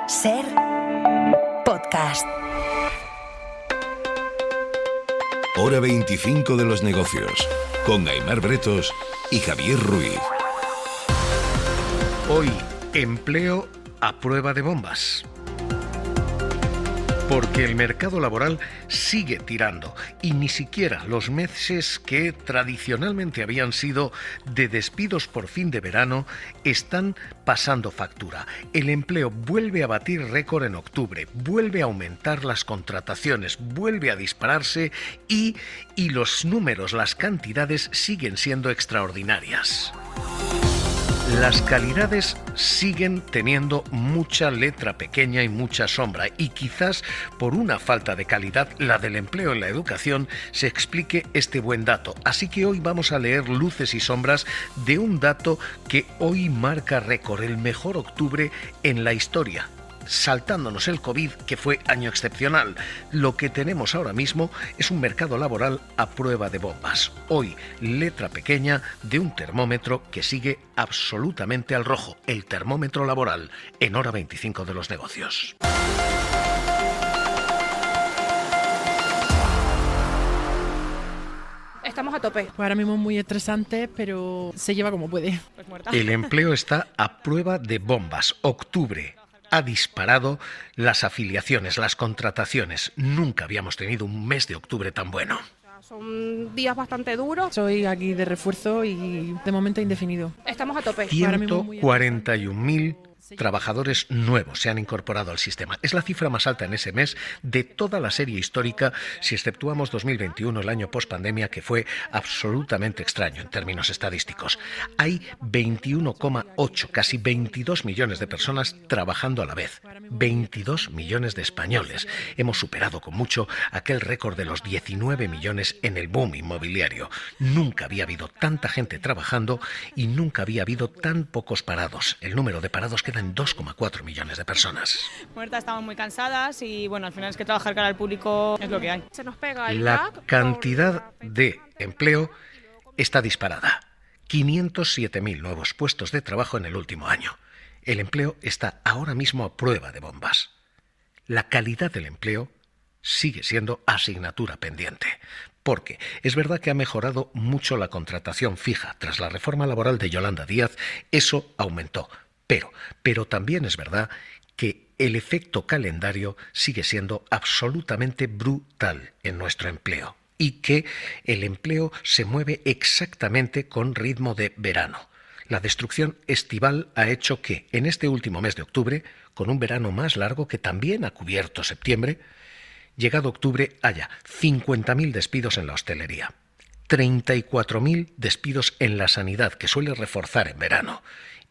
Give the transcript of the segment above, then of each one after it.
Ser podcast. Hora 25 de los negocios, con Aimar Bretos y Javier Ruiz. Hoy, empleo a prueba de bombas. Porque el mercado laboral sigue tirando y ni siquiera los meses que tradicionalmente habían sido de despidos por fin de verano están pasando factura. El empleo vuelve a batir récord en octubre, vuelve a aumentar las contrataciones, vuelve a dispararse y los números, las cantidades siguen siendo extraordinarias. Las calidades siguen teniendo mucha letra pequeña y mucha sombra, y quizás por una falta de calidad, la del empleo en la educación, se explique este buen dato. Así que hoy vamos a leer luces y sombras de un dato que hoy marca récord, el mejor octubre en la historia, saltándonos el COVID, que fue año excepcional. Lo que tenemos ahora mismo es un mercado laboral a prueba de bombas. Hoy, letra pequeña de un termómetro que sigue absolutamente al rojo, el termómetro laboral, en hora 25 de los negocios. Estamos a tope. Pues ahora mismo es muy estresante, pero se lleva como puede. Pues muerta. El empleo está a prueba de bombas. Octubre ha disparado las afiliaciones, las contrataciones. Nunca habíamos tenido un mes de octubre tan bueno. Son días bastante duros. Soy aquí de refuerzo y de momento indefinido. Estamos a tope. 141.000 trabajadores nuevos se han incorporado al sistema. Es la cifra más alta en ese mes de toda la serie histórica, si exceptuamos 2021, el año post-pandemia, que fue absolutamente extraño en términos estadísticos. Hay 21,8, casi 22 millones de personas trabajando a la vez. 22 millones de españoles. Hemos superado con mucho aquel récord de los 19 millones en el boom inmobiliario. Nunca había habido tanta gente trabajando y nunca había habido tan pocos parados. El número de parados queda en 2,4 millones de personas. Muertas, estamos muy cansadas y bueno, al final es que trabajar cara al público es lo que hay. Se nos pega el La lag cantidad de empleo está disparada. 507.000 nuevos puestos de trabajo en el último año. El empleo está ahora mismo a prueba de bombas. La calidad del empleo sigue siendo asignatura pendiente. Porque es verdad que ha mejorado mucho la contratación fija. Tras la reforma laboral de Yolanda Díaz, eso aumentó. Pero también es verdad que el efecto calendario sigue siendo absolutamente brutal en nuestro empleo y que el empleo se mueve exactamente con ritmo de verano. La destrucción estival ha hecho que en este último mes de octubre, con un verano más largo que también ha cubierto septiembre, llegado octubre haya 50.000 despidos en la hostelería, 34.000 despidos en la sanidad, que suele reforzar en verano,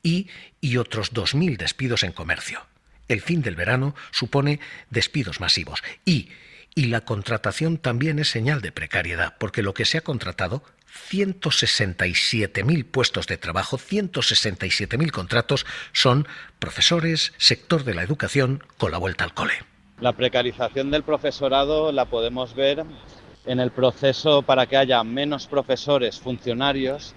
y otros 2.000 despidos en comercio. El fin del verano supone despidos masivos y la contratación también es señal de precariedad, porque lo que se ha contratado, 167.000 puestos de trabajo, 167.000 contratos, son profesores, sector de la educación, con la vuelta al cole. La precarización del profesorado la podemos ver en el proceso para que haya menos profesores funcionarios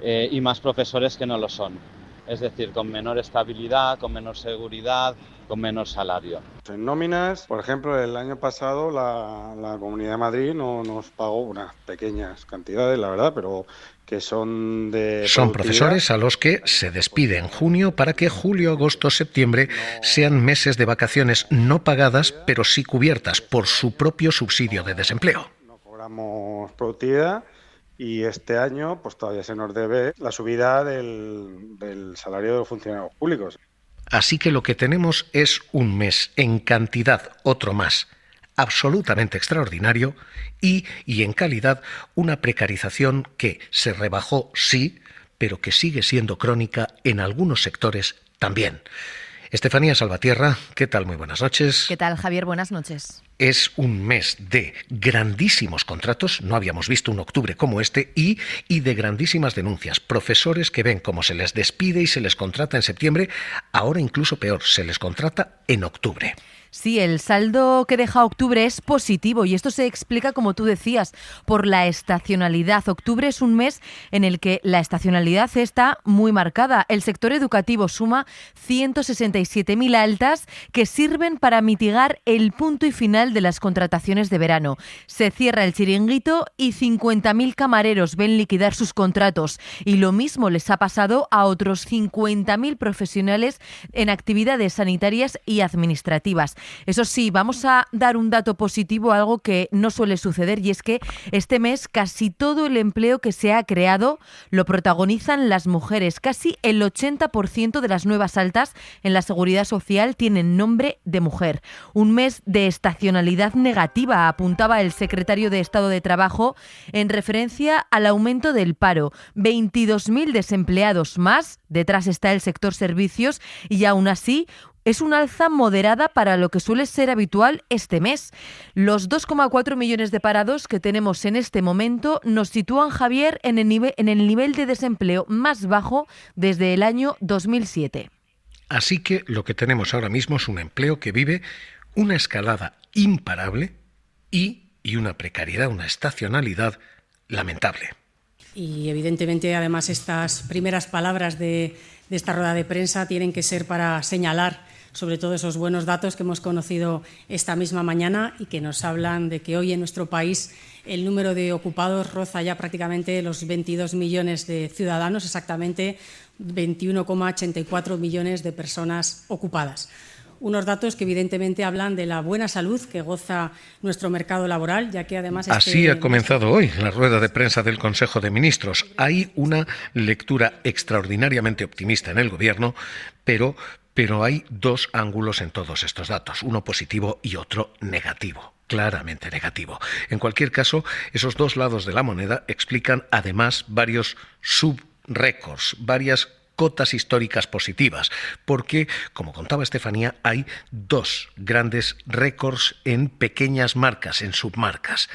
y más profesores que no lo son. Es decir, con menor estabilidad, con menor seguridad, con menor salario. En nóminas, por ejemplo, el año pasado la Comunidad de Madrid no nos pagó unas pequeñas cantidades, la verdad, pero que son de... Son profesores a los que se despide en junio para que julio, agosto, septiembre sean meses de vacaciones no pagadas, pero sí cubiertas por su propio subsidio de desempleo. No cobramos productividad. Y este año pues todavía se nos debe la subida del salario de los funcionarios públicos. Así que lo que tenemos es un mes en cantidad, otro más, absolutamente extraordinario y en calidad una precarización que se rebajó, sí, pero que sigue siendo crónica en algunos sectores también. Estefanía Salvatierra, ¿qué tal? Muy buenas noches. ¿Qué tal, Javier? Buenas noches. Es un mes de grandísimos contratos, no habíamos visto un octubre como este, y de grandísimas denuncias. Profesores que ven cómo se les despide y se les contrata en septiembre, ahora incluso peor, se les contrata en octubre. Sí, el saldo que deja octubre es positivo y esto se explica, como tú decías, por la estacionalidad. Octubre es un mes en el que la estacionalidad está muy marcada. El sector educativo suma 167.000 altas que sirven para mitigar el punto y final de las contrataciones de verano. Se cierra el chiringuito y 50.000 camareros ven liquidar sus contratos. Y lo mismo les ha pasado a otros 50.000 profesionales en actividades sanitarias y administrativas. Eso sí, vamos a dar un dato positivo, algo que no suele suceder, y es que este mes casi todo el empleo que se ha creado lo protagonizan las mujeres. Casi el 80% de las nuevas altas en la Seguridad Social tienen nombre de mujer. Un mes de estacionalidad negativa, apuntaba el secretario de Estado de Trabajo en referencia al aumento del paro. 22.000 desempleados más, detrás está el sector servicios y aún así es una alza moderada para lo que suele ser habitual este mes. Los 2,4 millones de parados que tenemos en este momento nos sitúan, Javier, en el nivel de desempleo más bajo desde el año 2007. Así que lo que tenemos ahora mismo es un empleo que vive una escalada imparable y una precariedad, una estacionalidad lamentable. Y evidentemente, además, estas primeras palabras de esta rueda de prensa tienen que ser para señalar sobre todo esos buenos datos que hemos conocido esta misma mañana y que nos hablan de que hoy en nuestro país el número de ocupados roza ya prácticamente los 22 millones de ciudadanos, exactamente 21,84 millones de personas ocupadas. Unos datos que evidentemente hablan de la buena salud que goza nuestro mercado laboral, ya que además... Así ha comenzado hoy la rueda de prensa del Consejo de Ministros. Hay una lectura extraordinariamente optimista en el Gobierno, pero hay dos ángulos en todos estos datos, uno positivo y otro negativo. Claramente negativo. En cualquier caso, esos dos lados de la moneda explican además varios subrécords, varias cotas históricas positivas, porque, como contaba Estefanía, hay dos grandes récords en pequeñas marcas, en submarcas.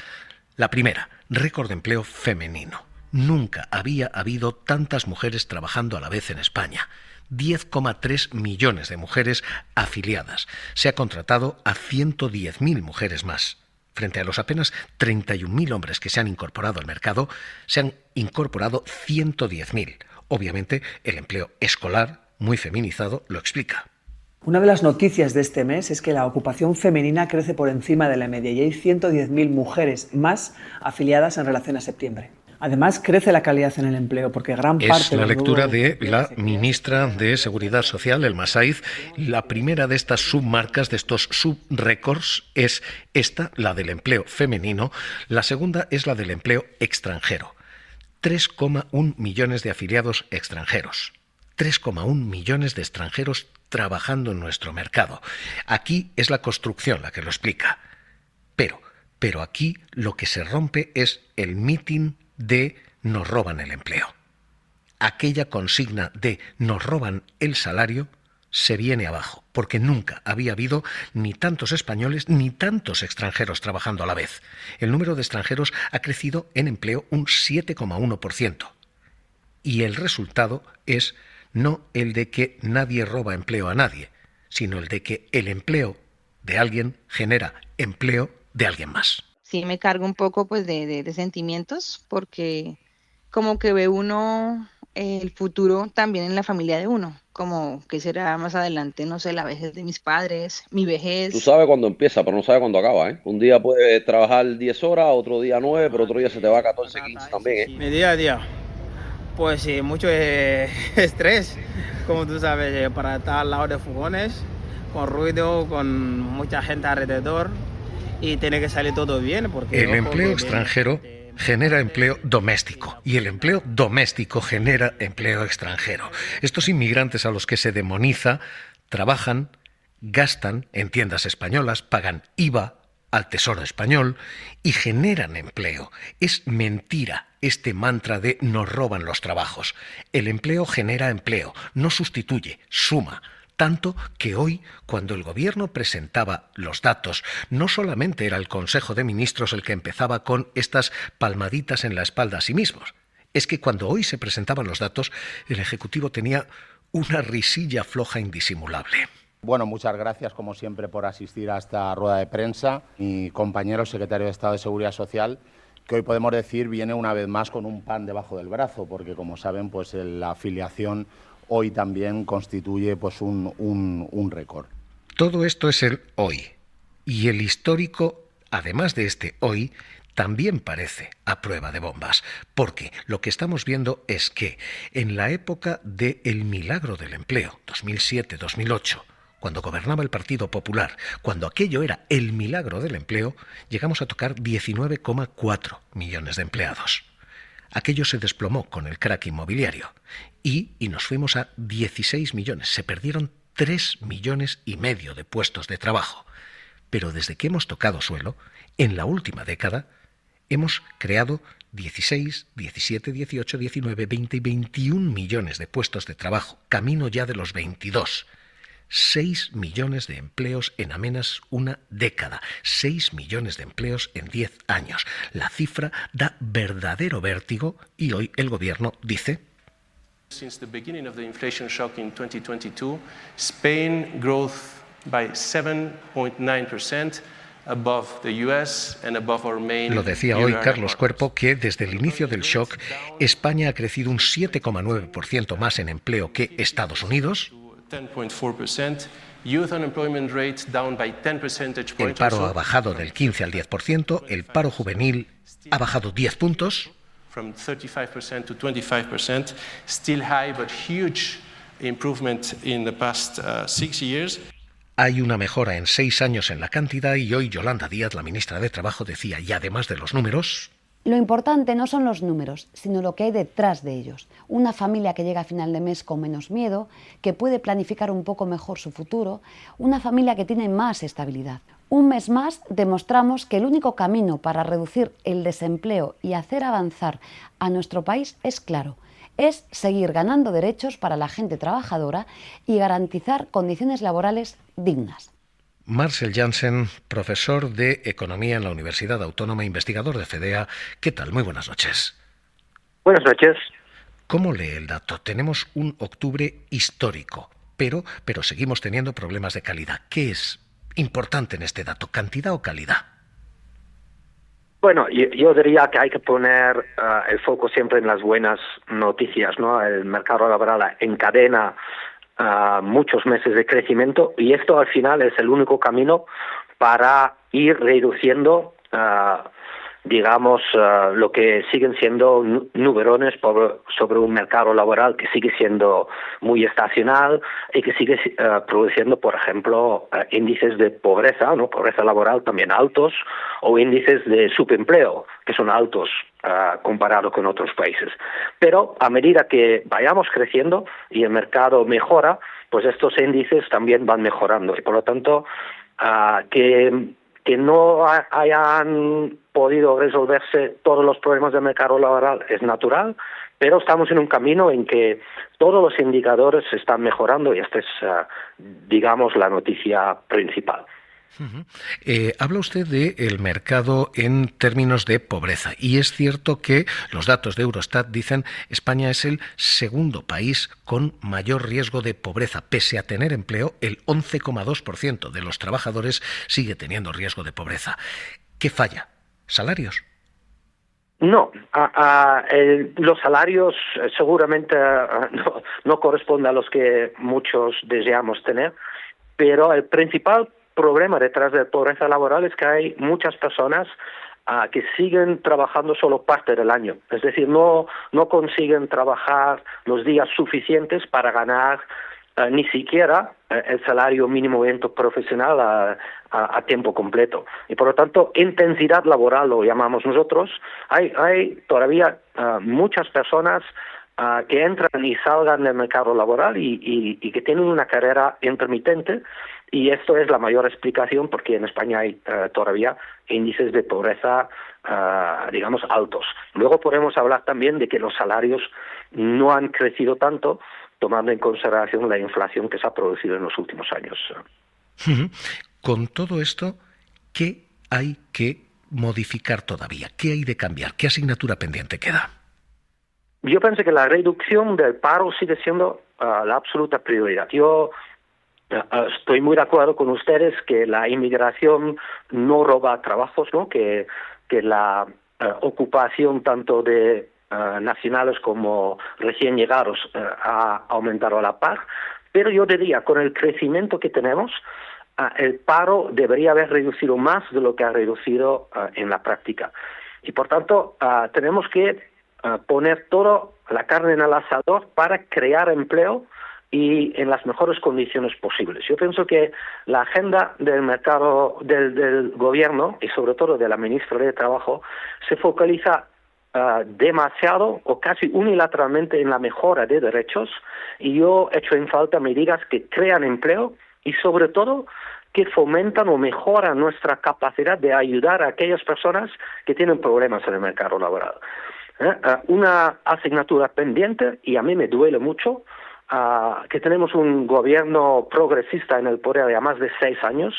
La primera, récord de empleo femenino. Nunca había habido tantas mujeres trabajando a la vez en España. 10,3 millones de mujeres afiliadas. Se ha contratado a 110.000 mujeres más. Frente a los apenas 31.000 hombres que se han incorporado al mercado, se han incorporado 110.000. Obviamente, el empleo escolar, muy feminizado, lo explica. Una de las noticias de este mes es que la ocupación femenina crece por encima de la media y hay 110.000 mujeres más afiliadas en relación a septiembre. Además, crece la calidad en el empleo porque gran parte... Es la lectura de la ministra de Seguridad Social, Elma Saiz. La primera de estas submarcas, de estos subrécords, es esta, la del empleo femenino. La segunda es la del empleo extranjero. 3,1 millones de afiliados extranjeros. 3,1 millones de extranjeros trabajando en nuestro mercado. Aquí es la construcción la que lo explica. Pero aquí lo que se rompe es el mitin de nos roban el empleo. Aquella consigna de nos roban el salario se viene abajo, porque nunca había habido ni tantos españoles ni tantos extranjeros trabajando a la vez. El número de extranjeros ha crecido en empleo un 7,1%. Y el resultado es no el de que nadie roba empleo a nadie, sino el de que el empleo de alguien genera empleo de alguien más. Sí, me cargo un poco pues de sentimientos, porque como que ve uno el futuro también en la familia de uno, como que será más adelante, no sé, la vejez de mis padres, mi vejez. Tú sabes cuándo empieza, pero no sabes cuándo acaba, ¿eh? Un día puedes trabajar 10 horas, otro día 9, pero otro día se te va a 14, 15 también, ¿eh? Mi día a día, pues sí, mucho estrés, como tú sabes, para estar al lado de fogones, con ruido, con mucha gente alrededor. Y tiene que salir todo bien porque... El empleo extranjero genera empleo doméstico y el empleo doméstico genera empleo extranjero. Estos inmigrantes a los que se demoniza trabajan, gastan en tiendas españolas, pagan IVA al Tesoro español y generan empleo. Es mentira este mantra de nos roban los trabajos. El empleo genera empleo, no sustituye, suma. Tanto que hoy, cuando el Gobierno presentaba los datos, no solamente era el Consejo de Ministros el que empezaba con estas palmaditas en la espalda a sí mismos. Es que cuando hoy se presentaban los datos, el Ejecutivo tenía una risilla floja indisimulable. Bueno, muchas gracias como siempre por asistir a esta rueda de prensa. Mi compañero, el secretario de Estado de Seguridad Social, que hoy podemos decir viene una vez más con un pan debajo del brazo, porque como saben, pues la afiliación hoy también constituye pues un récord. Todo esto es el hoy. Y el histórico, además de este hoy, también parece a prueba de bombas, porque lo que estamos viendo es que en la época del milagro del empleo, 2007-2008, cuando gobernaba el Partido Popular, cuando aquello era el milagro del empleo, llegamos a tocar 19,4 millones de empleados. Aquello se desplomó con el crack inmobiliario y nos fuimos a 16 millones. Se perdieron 3,5 millones de puestos de trabajo. Pero desde que hemos tocado suelo, en la última década, hemos creado 16, 17, 18, 19, 20 y 21 millones de puestos de trabajo, camino ya de los 22. 6 millones de empleos en apenas una década, 6 millones de empleos en 10 años. La cifra da verdadero vértigo y hoy el gobierno dice: Since the beginning of the inflation shock in 2022, Spain growth by 7.9%. Above the US and above our main. Lo decía hoy Carlos Cuerpo, que desde el inicio del shock España ha crecido un 7,9% más en empleo que Estados Unidos. 10.4%. Youth unemployment rate down by 10 percentage points. El paro ha bajado del 15 al 10%, el paro juvenil ha bajado 10 puntos. From 35% to 25%, still high but huge improvement in the past 6 years. Hay una mejora en 6 años en la cantidad y hoy Yolanda Díaz, la ministra de Trabajo, decía, y además de los números... Lo importante no son los números, sino lo que hay detrás de ellos. Una familia que llega a final de mes con menos miedo, que puede planificar un poco mejor su futuro, una familia que tiene más estabilidad. Un mes más demostramos que el único camino para reducir el desempleo y hacer avanzar a nuestro país es claro. Es seguir ganando derechos para la gente trabajadora y garantizar condiciones laborales dignas. Marcel Janssen, profesor de Economía en la Universidad Autónoma, investigador de FEDEA. ¿Qué tal? Muy buenas noches. Buenas noches. ¿Cómo lee el dato? Tenemos un octubre histórico, pero seguimos teniendo problemas de calidad. ¿Qué es importante en este dato, cantidad o calidad? Bueno, yo diría que hay que poner el foco siempre en las buenas noticias, ¿no? El mercado laboral encadena muchos meses de crecimiento y esto al final es el único camino para ir reduciendo, lo que siguen siendo nuberones sobre un mercado laboral que sigue siendo muy estacional y que sigue produciendo, por ejemplo, índices de pobreza, ¿no? Pobreza laboral también altos, o índices de subempleo, que son altos comparado con otros países. Pero a medida que vayamos creciendo y el mercado mejora, pues estos índices también van mejorando y por lo tanto que no hayan podido resolverse todos los problemas del mercado laboral es natural, pero estamos en un camino en que todos los indicadores están mejorando y esta es, la noticia principal. Habla usted del mercado en términos de pobreza y es cierto que los datos de Eurostat dicen España es el segundo país con mayor riesgo de pobreza. Pese a tener empleo, el 11,2% de los trabajadores sigue teniendo riesgo de pobreza. ¿Qué falla? ¿Salarios? No, los salarios seguramente no corresponden a los que muchos deseamos tener, pero el principal problema detrás de la pobreza laboral es que hay muchas personas que siguen trabajando solo parte del año, es decir, no consiguen trabajar los días suficientes para ganar ni siquiera el salario mínimo profesional a tiempo completo. Y por lo tanto, intensidad laboral lo llamamos nosotros. Hay todavía muchas personas que entran y salgan del mercado laboral y que tienen una carrera intermitente. Y esto es la mayor explicación porque en España hay todavía índices de pobreza, altos. Luego podemos hablar también de que los salarios no han crecido tanto, tomando en consideración la inflación que se ha producido en los últimos años. Con todo esto, ¿qué hay que modificar todavía? ¿Qué hay de cambiar? ¿Qué asignatura pendiente queda? Yo pienso que la reducción del paro sigue siendo la absoluta prioridad. Yo Estoy muy de acuerdo con ustedes que la inmigración no roba trabajos, ¿no? Que la ocupación tanto de nacionales como recién llegados ha aumentado a la par, pero yo diría, con el crecimiento que tenemos, el paro debería haber reducido más de lo que ha reducido en la práctica. Y por tanto, tenemos que poner toda la carne en el asador para crear empleo y en las mejores condiciones posibles. Yo pienso que la agenda del mercado del gobierno y sobre todo de la ministra de Trabajo se focaliza demasiado o casi unilateralmente en la mejora de derechos, y yo echo en falta medidas que crean empleo y sobre todo que fomentan o mejoran nuestra capacidad de ayudar a aquellas personas que tienen problemas en el mercado laboral. Una asignatura pendiente, y a mí me duele mucho, que tenemos un gobierno progresista en el poder ya más de 6 años,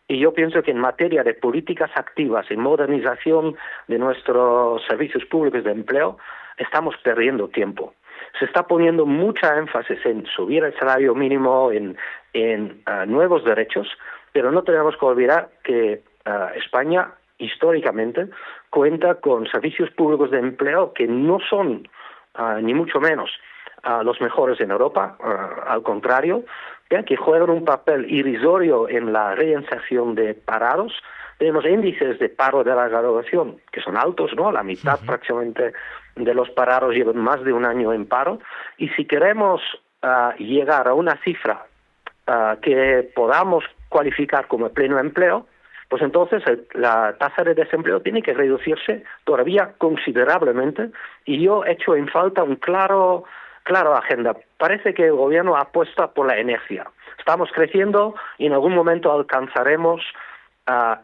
y yo pienso que en materia de políticas activas y modernización de nuestros servicios públicos de empleo estamos perdiendo tiempo. Se está poniendo mucha énfasis en subir el salario mínimo, en nuevos derechos, pero no tenemos que olvidar que España históricamente cuenta con servicios públicos de empleo que no son ni mucho menos los mejores en Europa, al contrario, que juegan un papel irrisorio en la reinserción de parados. Tenemos índices de paro de larga duración que son altos, ¿no? La mitad prácticamente de los parados llevan más de un año en paro, y si queremos llegar a una cifra que podamos cualificar como pleno empleo, pues entonces la tasa de desempleo tiene que reducirse todavía considerablemente, y yo echo en falta un claro agenda. Parece que el gobierno apuesta por la inercia. Estamos creciendo y en algún momento alcanzaremos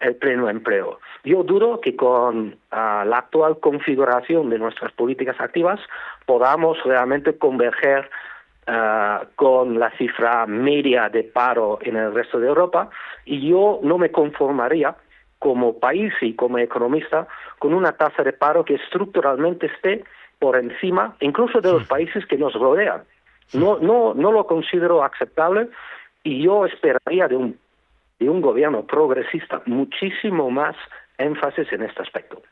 el pleno empleo. Yo dudo que con la actual configuración de nuestras políticas activas podamos realmente converger con la cifra media de paro en el resto de Europa, y yo no me conformaría como país y como economista con una tasa de paro que estructuralmente esté por encima incluso de los países que nos rodean. No lo considero aceptable, y yo esperaría de un gobierno progresista muchísimo más énfasis en este aspecto.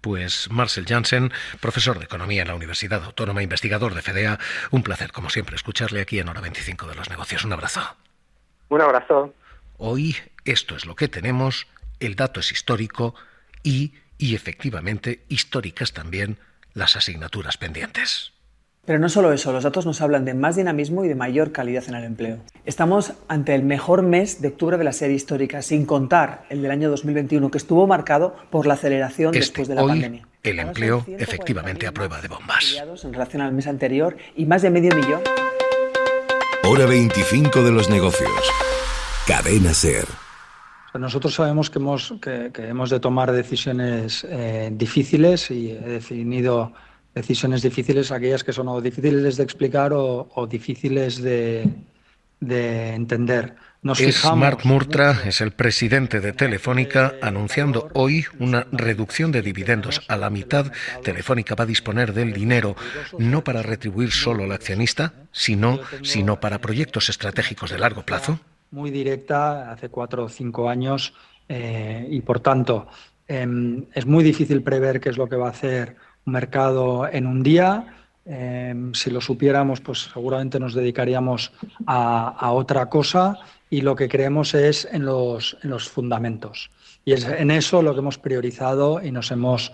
Pues Marcel Janssen, profesor de Economía en la Universidad Autónoma, investigador de FEDEA, un placer, como siempre, escucharle aquí en Hora 25 de los Negocios. Un abrazo. Un abrazo. Hoy esto es lo que tenemos, el dato es histórico y efectivamente históricas también las asignaturas pendientes. Pero no solo eso, los datos nos hablan de más dinamismo y de mayor calidad en el empleo. Estamos ante el mejor mes de octubre de la serie histórica, sin contar el del año 2021, que estuvo marcado por la aceleración después de la pandemia. El empleo efectivamente a prueba de bombas. En relación al mes anterior, y más de medio millón. Hora 25 de los negocios. Cadena SER. Nosotros sabemos que hemos de tomar decisiones difíciles, y he definido decisiones difíciles aquellas que son o difíciles de explicar o difíciles de entender. Marc Murtra es el presidente de Telefónica, anunciando hoy una reducción de dividendos a la mitad. Telefónica va a disponer del dinero no para retribuir solo al accionista, sino para proyectos estratégicos de largo plazo. Muy directa, hace 4 o 5 años, y por tanto es muy difícil prever qué es lo que va a hacer un mercado en un día. Si lo supiéramos, pues seguramente nos dedicaríamos a otra cosa, y lo que creemos es en los fundamentos. Y es en eso lo que hemos priorizado y nos hemos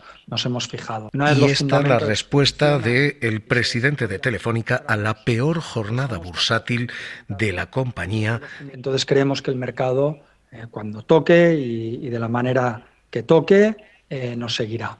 fijado. Y esta es la respuesta del presidente de Telefónica a la peor jornada bursátil de la compañía. Entonces creemos que el mercado, cuando toque y de la manera que toque, nos seguirá.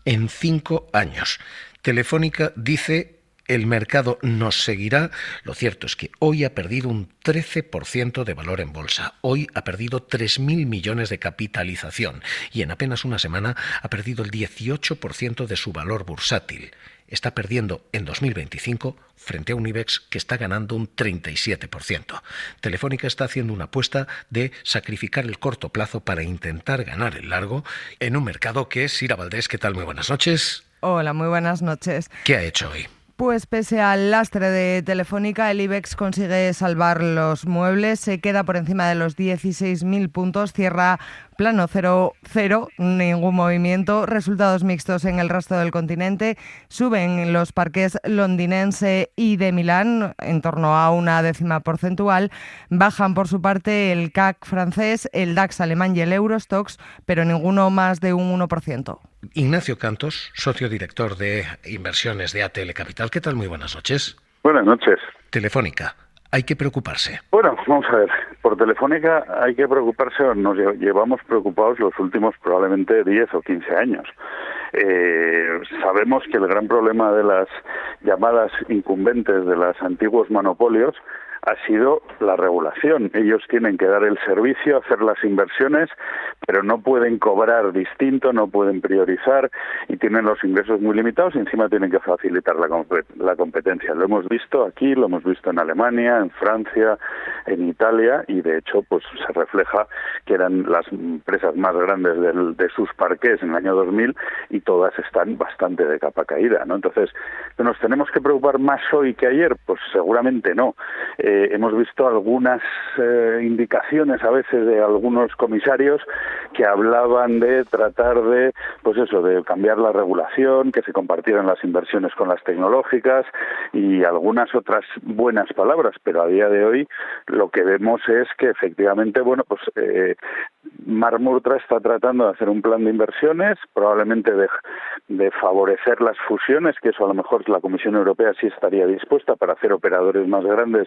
En 5 años. Telefónica dice: el mercado nos seguirá. Lo cierto es que hoy ha perdido un 13% de valor en bolsa. Hoy ha perdido 3.000 millones de capitalización y en apenas una semana ha perdido el 18% de su valor bursátil. Está perdiendo en 2025 frente a un IBEX que está ganando un 37%. Telefónica está haciendo una apuesta de sacrificar el corto plazo para intentar ganar el largo en un mercado que es... Sira Valdés, ¿qué tal? Muy buenas noches. Hola, muy buenas noches. ¿Qué ha hecho hoy? Pues pese al lastre de Telefónica, el IBEX consigue salvar los muebles, se queda por encima de los 16.000 puntos, cierra plano 0,0, ningún movimiento, resultados mixtos en el resto del continente, suben los parques londinense y de Milán en torno a 0,1 porcentual, bajan por su parte el CAC francés, el DAX alemán y el Eurostoxx, pero ninguno más de un 1%. Ignacio Cantos, socio director de inversiones de ATL Capital. ¿Qué tal? Muy buenas noches. Buenas noches. Telefónica. ¿Hay que preocuparse? Bueno, vamos a ver. Por Telefónica hay que preocuparse, nos llevamos preocupados los últimos probablemente 10 o 15 años. Sabemos que el gran problema de las llamadas incumbentes, de los antiguos monopolios, ha sido la regulación. Ellos tienen que dar el servicio, hacer las inversiones, pero no pueden cobrar distinto, no pueden priorizar y tienen los ingresos muy limitados y encima tienen que facilitar la competencia. Lo hemos visto aquí, lo hemos visto en Alemania, en Francia, en Italia y de hecho pues se refleja que eran las empresas más grandes de sus parques en el año 2000 y todas están bastante de capa caída, ¿no? Entonces, ¿nos tenemos que preocupar más hoy que ayer? Pues seguramente no. Hemos visto algunas indicaciones a veces de algunos comisarios que hablaban de tratar de, pues eso, de cambiar la regulación, que se compartieran las inversiones con las tecnológicas y algunas otras buenas palabras, pero a día de hoy lo que vemos es que efectivamente, bueno, pues Marmurtra está tratando de hacer un plan de inversiones, probablemente de favorecer las fusiones, que eso a lo mejor la Comisión Europea sí estaría dispuesta para hacer operadores más grandes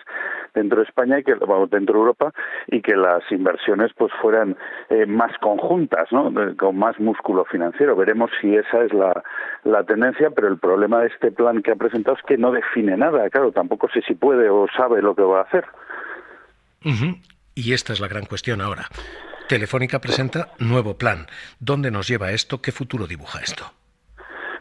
dentro de España y que dentro de Europa y que las inversiones pues fueran más conjuntas, ¿no? Con más músculo financiero. Veremos si esa es la tendencia, pero el problema de este plan que ha presentado es que no define nada. Claro, tampoco sé si puede o sabe lo que va a hacer. Y esta es la gran cuestión ahora. Telefónica presenta nuevo plan. ¿Dónde nos lleva esto? ¿Qué futuro dibuja esto?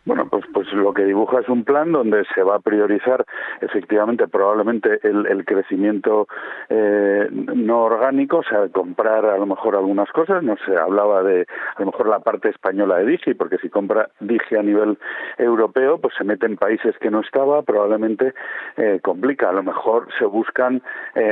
Bueno, pues lo que dibuja es un plan donde se va a priorizar efectivamente probablemente el crecimiento no orgánico, o sea, comprar a lo mejor algunas cosas, no se hablaba de a lo mejor la parte española de Digi, porque si compra Digi a nivel europeo, pues se mete en países que no estaba, probablemente complica, a lo mejor se buscan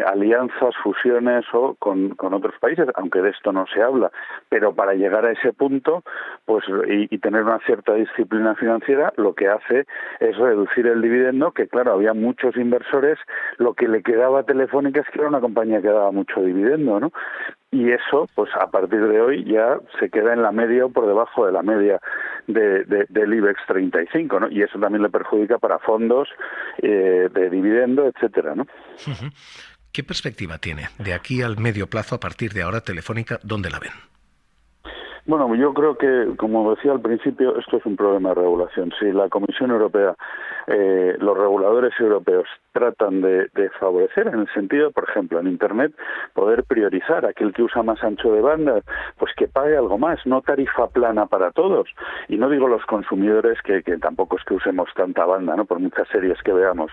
alianzas, fusiones o con otros países, aunque de esto no se habla, pero para llegar a ese punto pues y tener una cierta disciplina financiera, lo que hace es reducir el dividendo, que claro, había muchos inversores, lo que le quedaba a Telefónica es que era una compañía que daba mucho dividendo, ¿no? Y eso, pues a partir de hoy ya se queda en la media o por debajo de la media del IBEX 35, ¿no? Y eso también le perjudica para fondos de dividendo, etcétera, ¿no? ¿Qué perspectiva tiene de aquí al medio plazo a partir de ahora Telefónica? ¿Dónde la ven? Bueno, yo creo que, como decía al principio, esto es un problema de regulación. Si la Comisión Europea, los reguladores europeos tratan de favorecer, en el sentido, por ejemplo, en Internet, poder priorizar aquel que usa más ancho de banda, pues que pague algo más, no tarifa plana para todos. Y no digo los consumidores, que tampoco es que usemos tanta banda, ¿no? Por muchas series que veamos,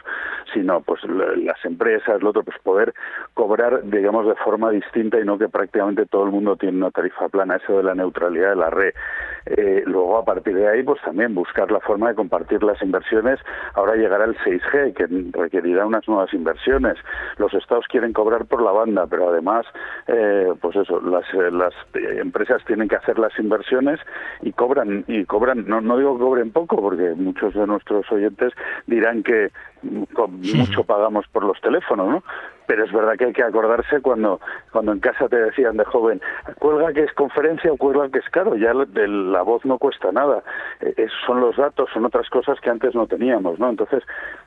sino pues las empresas, lo otro, pues poder cobrar, digamos, de forma distinta y no que prácticamente todo el mundo tiene una tarifa plana, eso de la neutralidad de la red. Luego, a partir de ahí, pues también buscar la forma de compartir las inversiones. Ahora llegará el 6G, que requerirá unas nuevas inversiones. Los estados quieren cobrar por la banda, pero además, pues eso, las empresas tienen que hacer las inversiones y cobran, no digo que cobren poco, porque muchos de nuestros oyentes dirán que mucho pagamos por los teléfonos, ¿no? Pero es verdad que hay que acordarse cuando en casa te decían de joven, cuelga que es conferencia o cuelga que es caro, ya la voz no cuesta nada, son los datos, son otras cosas que antes no teníamos, ¿no? Entonces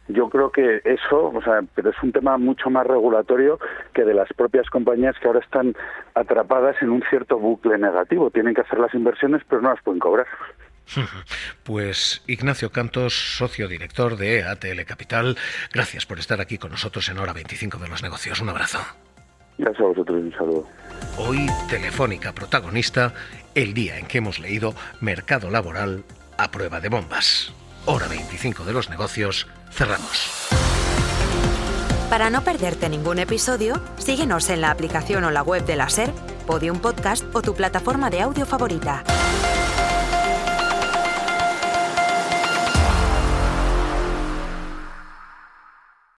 yo creo que eso, o sea, pero es un tema mucho más regulatorio que de las propias compañías que ahora están atrapadas en un cierto bucle negativo, tienen que hacer las inversiones pero no las pueden cobrar. Pues Ignacio Cantos, socio director de ATL Capital, gracias por estar aquí con nosotros en Hora 25 de los Negocios. Un abrazo. Gracias a vosotros, un saludo. Hoy Telefónica protagonista, el día en que hemos leído Mercado Laboral a prueba de bombas. Hora 25 de los Negocios, cerramos. Para no perderte ningún episodio, síguenos en la aplicación o la web de la SER, Podium Podcast o tu plataforma de audio favorita.